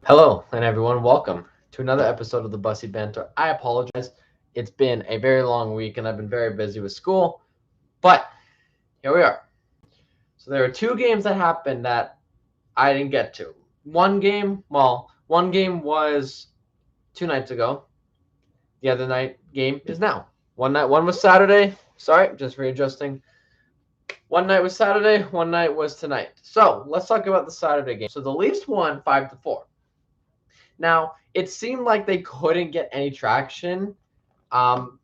Hello, and everyone, welcome to another episode of the Bussey Banter. I apologize. It's been a very long week, and I've been very busy with school, but here we are. So there are two games that happened that I didn't get to. One game was 2 nights ago. The other night game is now. One was Saturday. Sorry, just readjusting. One night was Saturday. One night was tonight. So let's talk about the Saturday game. So the Leafs won 5-4. Now it seemed like they couldn't get any traction um,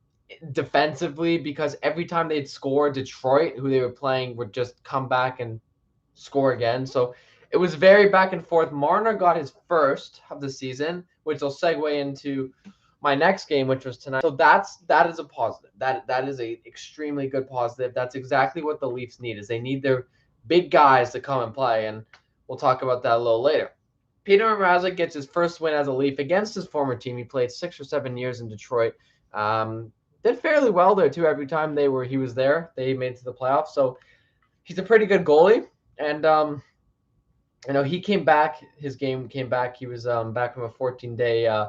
defensively because every time they'd score, Detroit, who they were playing, would just come back and score again. So it was very back and forth. Marner got his first of the season, which will segue into my next game, which was tonight. So that is a positive. That is a extremely good positive. That's exactly what the Leafs need. Is they need their big guys to come and play, and we'll talk about that a little later. Peter Mrazek gets his first win as a Leaf against his former team. He played 6 or 7 years in Detroit. Did fairly well there too. Every time he was there, they made it to the playoffs. So he's a pretty good goalie, and he came back. His game came back. He was back from a 14-day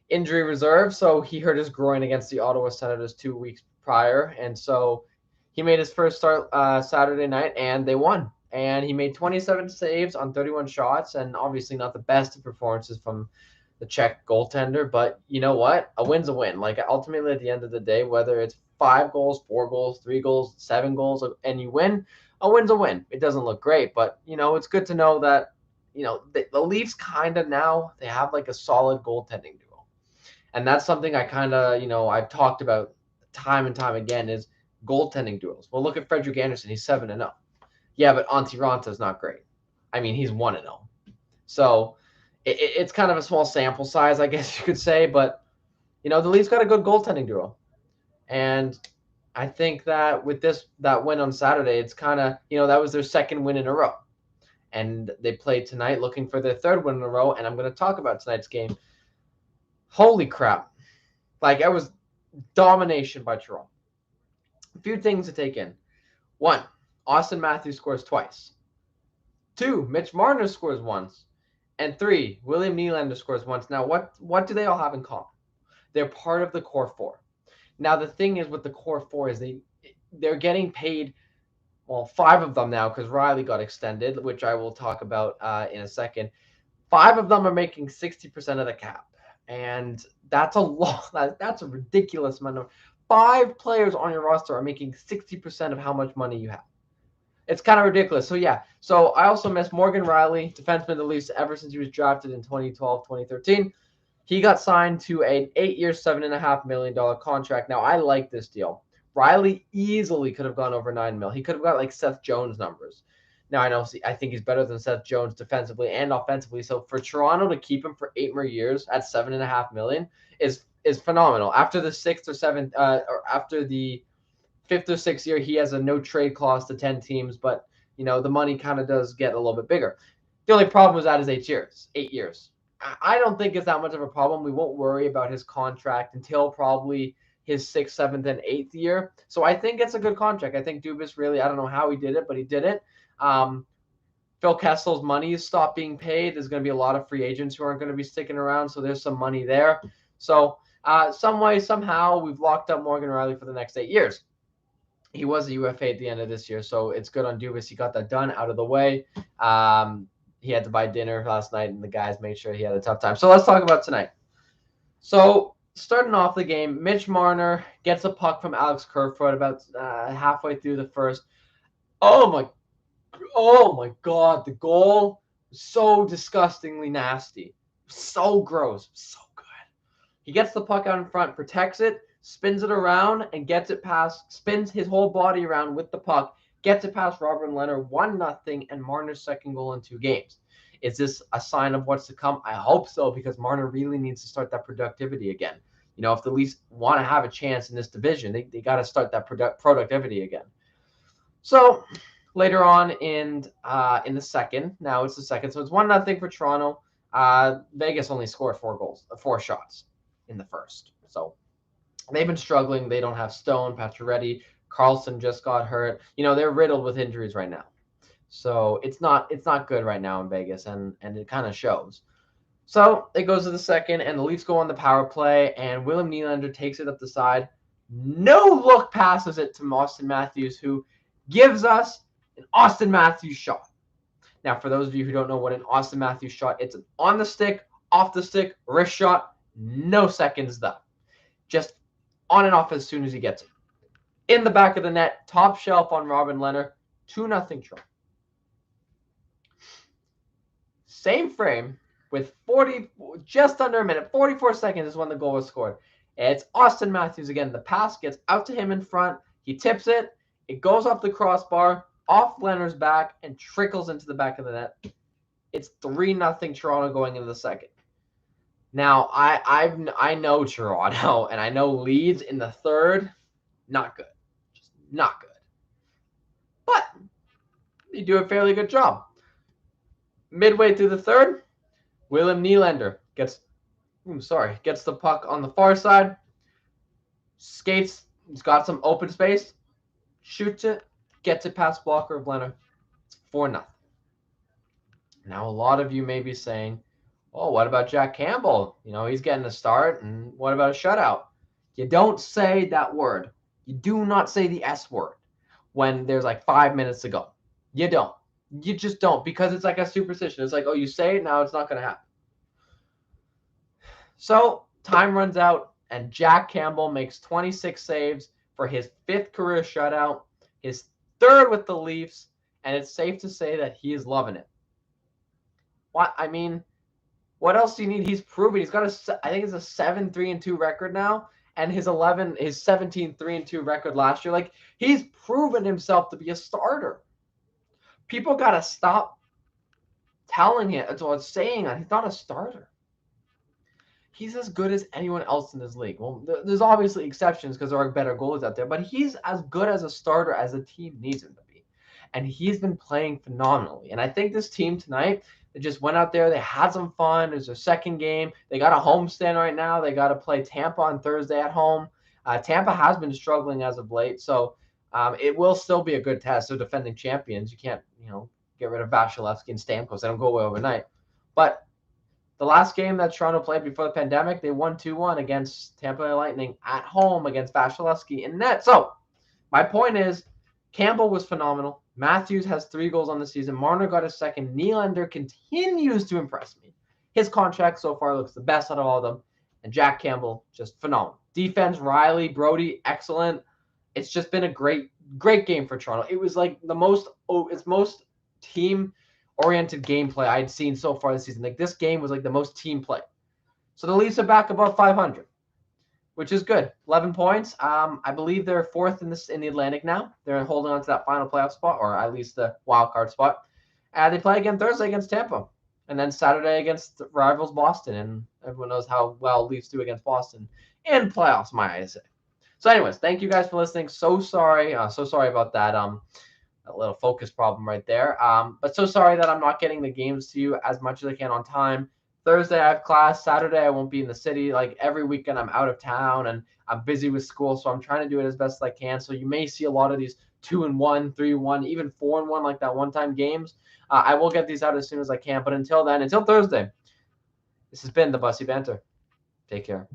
injury reserve, so he hurt his groin against the Ottawa Senators 2 weeks prior, and so he made his first start Saturday night, and they won. And he made 27 saves on 31 shots, and obviously not the best of performances from the Czech goaltender, but you know what? A win's a win. Like ultimately, at the end of the day, whether it's 5 goals, 4 goals, 3 goals, 7 goals, and you win, a win's a win. It doesn't look great, but it's good to know that the Leafs kind of now they have like a solid goaltending duo, and that's something I kind of I've talked about time and time again is goaltending duels. Well, look at Frederick Anderson; he's 7-0. Yeah, but Antti Ranta's not great. I mean, he's 1-0. So it's kind of a small sample size, I guess you could say. But the Leafs got a good goaltending duo, and I think that with that win on Saturday, it's kind of that was their second win in a row, and they played tonight looking for their third win in a row. And I'm going to talk about tonight's game. Holy crap! Like it was domination by Toronto. A few things to take in. One, Austin Matthews scores twice. Two, Mitch Marner scores once. And three, William Nylander scores once. Now, what do they all have in common? They're part of the core four. Now, the thing is with the core four is they're getting paid, well, 5 of them now because Riley got extended, which I will talk about in a second. 5 of them are making 60% of the cap. And that's a lot. That's a ridiculous amount of 5 players on your roster are making 60% of how much money you have. It's kind of ridiculous. So, yeah. So, I also miss Morgan Riley, defenseman of the Leafs ever since he was drafted in 2012, 2013. He got signed to an 8-year, $7.5 million contract. Now, I like this deal. Riley easily could have gone over $9 million. He could have got like Seth Jones numbers. Now, I think he's better than Seth Jones defensively and offensively. So, for Toronto to keep him for 8 more years at $7.5 million is phenomenal. After the sixth or seventh, or after the 5th or 6th year, he has a no trade clause to 10 teams, but the money kind of does get a little bit bigger. The only problem was that is 8 years. 8 years. I don't think it's that much of a problem. We won't worry about his contract until probably his 6th, 7th, and 8th year. So I think it's a good contract. I think Dubas really, I don't know how he did it, but he did it. Phil Kessel's money is stopped being paid. There's going to be a lot of free agents who aren't going to be sticking around, so there's some money there. So some way, somehow, we've locked up Morgan Riley for the next 8 years. He was a UFA at the end of this year, so it's good on Dubas. He got that done out of the way. He had to buy dinner last night, and the guys made sure he had a tough time. So let's talk about tonight. So starting off the game, Mitch Marner gets a puck from Alex Kerfoot about halfway through the first. Oh my God, the goal was so disgustingly nasty. So gross, so good. He gets the puck out in front, protects it, spins it around, and spins his whole body around with the puck, gets it past Robert Leonard, 1-0, and Marner's second goal in 2 games. Is this a sign of what's to come? I hope so, because Marner really needs to start that productivity again. If the Leafs want to have a chance in this division, they got to start that productivity again. So later on in the second, now it's the second, so it's 1-0 for Toronto. Vegas only scored 4 shots in the first. So they've been struggling. They don't have Stone, Pacioretty, Carlson just got hurt. They're riddled with injuries right now. So it's not good right now in Vegas, and it kind of shows. So it goes to the second, and the Leafs go on the power play, and William Nylander takes it up the side. No look passes it to Austin Matthews, who gives us an Austin Matthews shot. Now, for those of you who don't know what an Austin Matthews shot, it's an on the stick, off the stick, wrist shot, no seconds though. Just on and off as soon as he gets it. In the back of the net, top shelf on Robin Leonard, 2-0 Toronto. Same frame with just under a minute, 44 seconds is when the goal was scored. It's Austin Matthews again. The pass gets out to him in front. He tips it. It goes off the crossbar, off Leonard's back, and trickles into the back of the net. It's 3-0 Toronto going into the second. Now, I know Toronto, and I know Leeds in the third, not good. Just not good. But they do a fairly good job. Midway through the third, William Nylander gets the puck on the far side, skates, he's got some open space, shoots it, gets it past blocker of Leonard. It's 4-0. Now, a lot of you may be saying, oh, what about Jack Campbell? You know, he's getting a start, and what about a shutout? You don't say that word. You do not say the S word when there's like 5 minutes to go. You don't. You just don't, because it's like a superstition. It's like, oh, you say it, now it's not going to happen. So time runs out, and Jack Campbell makes 26 saves for his 5th career shutout, his 3rd with the Leafs, and it's safe to say that he is loving it. What else do you need? He's proven. He's got I think it's a 7-3-2 record now, and his 17 3-2 record last year. Like, he's proven himself to be a starter. People got to stop telling him, saying that he's not a starter. He's as good as anyone else in this league. Well, there's obviously exceptions because there are better goalies out there, but he's as good as a starter as the team needs him to be. And he's been playing phenomenally. And I think this team tonight, they just went out there. They had some fun. It was their second game. They got a homestand right now. They got to play Tampa on Thursday at home. Tampa has been struggling as of late, so it will still be a good test. They're defending champions. You can't, get rid of Vasilevsky and Stamkos. They don't go away overnight. But the last game that Toronto played before the pandemic, they won 2-1 against Tampa Bay Lightning at home against Vasilevsky in net. So my point is, Campbell was phenomenal. Matthews has 3 goals on the season. Marner got a second. Nylander continues to impress me. His contract so far looks the best out of all of them. And Jack Campbell, just phenomenal. Defense, Riley, Brody, excellent. It's just been a great game for Toronto. It was like the most team-oriented gameplay I'd seen so far this season. Like, this game was like the most team play. So the Leafs are back above 500. Which is good. 11 points. I believe they're 4th in the Atlantic now. They're holding on to that final playoff spot, or at least the wild card spot. They play again Thursday against Tampa, and then Saturday against rivals Boston. And everyone knows how well Leafs do against Boston in playoffs, might I say. So, anyways, thank you guys for listening. So sorry about that. A little focus problem right there. But so sorry that I'm not getting the games to you as much as I can on time. Thursday I have class. Saturday I won't be in the city. Like, every weekend I'm out of town and I'm busy with school, so I'm trying to do it as best as I can. So you may see a lot of these 2-1, 3-1, even 4-1, like that one-time games. I will get these out as soon as I can. But until then, until Thursday, this has been the Bussey Banter. Take care.